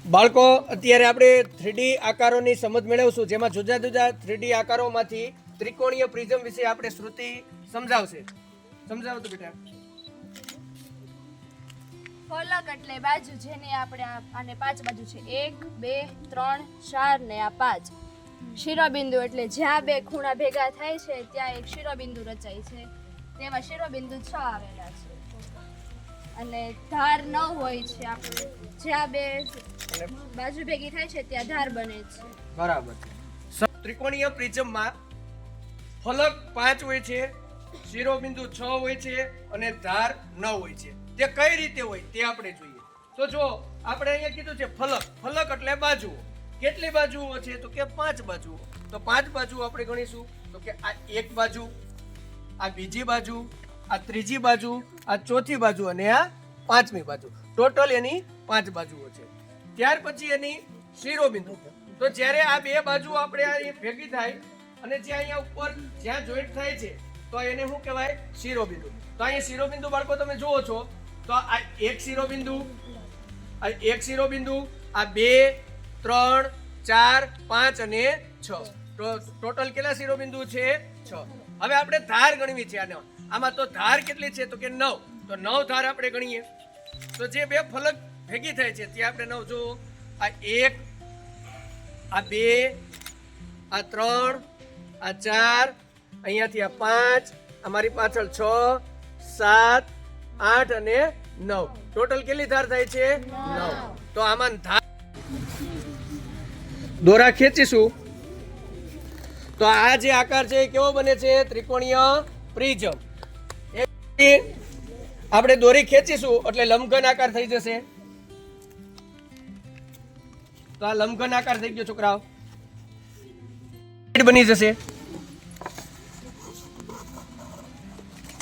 બાળકો અત્યારે આપણે 3D આકારોની સમજ મેળવશું, જેમાં જુદા જુદા 3D આકારોમાંથી ત્રિકોણીય પ્રિઝમ વિશે આપણે શ્રુતિ સમજાવશે. સમજાવો તો બેટા. ફલક એટલે બાજુ, જેની આપણે આને 5 બાજુ છે, 1 2 3 4 ને આ 5. શિરોબિંદુ એટલે જ્યાં બે ખૂણા ભેગા થાય છે ત્યાં એક શિરોબિંદુ રચાય છે, તેમાં શિરોબિંદુ 6 આવેલા છે. અને ધાર 9 હોય છે, આપણે જ્યાં બે બાજુ ભેગી થાય છે ત્યાં ધાર બને છે. બરાબર. ત્રિકોણીય પ્રિઝમમાં ફલક 5 હોય છે, શિરોબિંદુ 6 હોય છે અને ધાર 9 હોય છે. તે કઈ રીતે હોય તે આપણે જોઈએ. તો જો આપણે અહીંયા કીધું છે ફલક. ફલક એટલે બાજુઓ. કેટલી બાજુઓ છે? તો કે 5 બાજુઓ. તો 5 બાજુઓ આપણે ગણીશું. તો કે આ એક બાજુ, આ બીજી બાજુ, આ ત્રીજી બાજુ, આ ચોથી બાજુ અને આ પાંચમી બાજુ. ટોટલ એની 5 બાજુઓ છે. ત્યાર પછી એની શિરોબિંદુ. તો જ્યારે આ બે બાજુ આપણે આ ભેગી થાય અને જે અહીંયા ઉપર જ્યાં જોઈન્ટ થાય છે તો એને શું કહેવાય? શિરોબિંદુ. તો અહીંયા શિરોબિંદુ બાળકો તમે જુઓ છો, તો આ એક શિરોબિંદુ, આ એક શિરોબિંદુ, આ 2 3 4 5 અને 6. ટોટલ કેટલા શિરોબિંદુ છે? 6. હવે આપણે ધાર ગણવી છે આમાં. તો ધાર કેટલી છે? તો કે 9. તો 9 ધાર આપણે ગણીએ. તો જે બે ફલક ભેગી થાય છે ત્યાં આપણે 9 જો. આ 1, આ 2, આ 3, આ 4, અહીંયાથી આ 5, અમારી પાછળ 6 7 8 અને 9. ટોટલ કેટલી ધાર થાય છે? 9. તો આમાં ધાર દોરા ખેંચીશું તો આ જે આકાર છે એ કેવો બને છે? ત્રિકોણીય પ્રિઝમ. આપણે દોરી ખેંચીશું એટલે લંબઘન આકાર થઈ જશે. તો આ લંબઘન આકાર થઈ ગયો છોકરાઓ, બની જશે.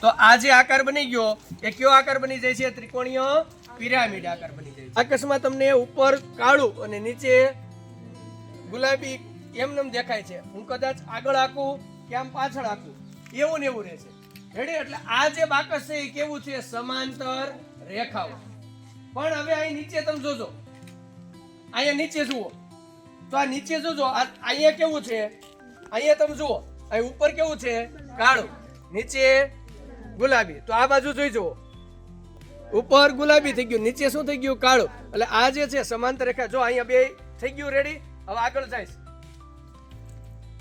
તો આ જે આકાર બની ગયો એ કયો આકાર બની જાય છે? ત્રિકોણીય પિરામિડ આકાર બની જાય છે. આકાશમાં તમને ઉપર કાળું અને નીચે ગુલાબી એમનેમ દેખાય છે. હું કદાચ આગળ આંકું કે આમ પાછળ આંકું, એવું ને એવું રહેશે. રેડી? એટલે આ જે બાકસ છે એ કેવું છે? સમાંતર રેખાઓ. પણ હવે અહીં નીચે તમે જોજો, અહીંયા નીચે જુઓ તો આ નીચે જોજો, અહીંયા કેવું છે? અહીંયા તમે જુઓ, અહીં ઉપર કેવું છે? કાળું, નીચે ગુલાબી. તો આ બાજુ જોઈ જુઓ, ઉપર ગુલાબી થઈ ગયું, નીચે શું થઈ ગયું? કાળું. એટલે આ જે છે સમાંતર રેખા. જો અહીંયા બે થઈ ગયું. રેડી? હવે આગળ જાય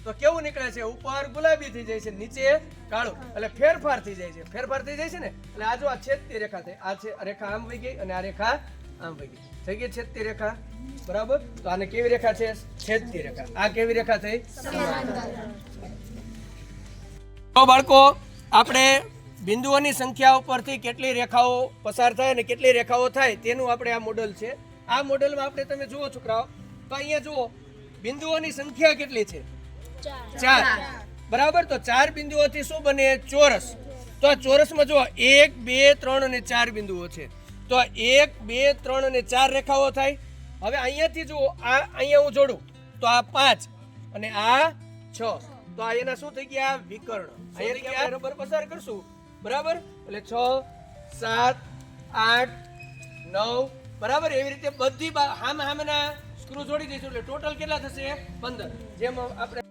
તો કેવું નીકળે છે? ઉપર ગુલાબી થઈ જાય છે, નીચે કાળું. એટલે ફેરફાર થઈ જાય છે. ફેરફાર થઈ જાય છે ને, એટલે આ જો આ છેદતી રેખા થઈ. આ છે રેખા આમ વહી ગઈ અને આ રેખા આમ વહી ગઈ. થઈ ગઈ છેદતી રેખા. બરાબર? તો આને કેવી રેખા છે? છેદતી રેખા. આ કેવી રેખા થઈ? તો બાળકો આપણે બિંદુઓની સંખ્યા ઉપરથી કેટલી રેખાઓ પસાર થાય અને કેટલી રેખાઓ થાય તેનું આપણે આ મોડલ છે. આ મોડલમાં આપણે તમે જુઓ છોકરાઓ, તો અહીંયા જુઓ બિંદુઓની સંખ્યા કેટલી છે? 4. બરાબર? તો 4 બિંદુઓથી શું બને? ચોરસ. તો આ ચોરસમાં જુઓ 1 2 3 અને 4 બિંદુઓ છે. તો 1 2 3 અને 4 રેખાઓ થાય. હવે અહીંયાથી જુઓ, આ અહીંયા હું જોડું તો આ 5 અને આ 6. તો આ એના શું થઈ ગયા? વિકર્ણ. અહીંયાથી આપણે રબર પસાર કરશું. બરાબર? એટલે 6 7 8 9. બરાબર? એવી રીતે બધી સામેના સ્ક્રૂ જોડી દઈશું એટલે ટોટલ કેટલા થશે? 15. જેમ આપણે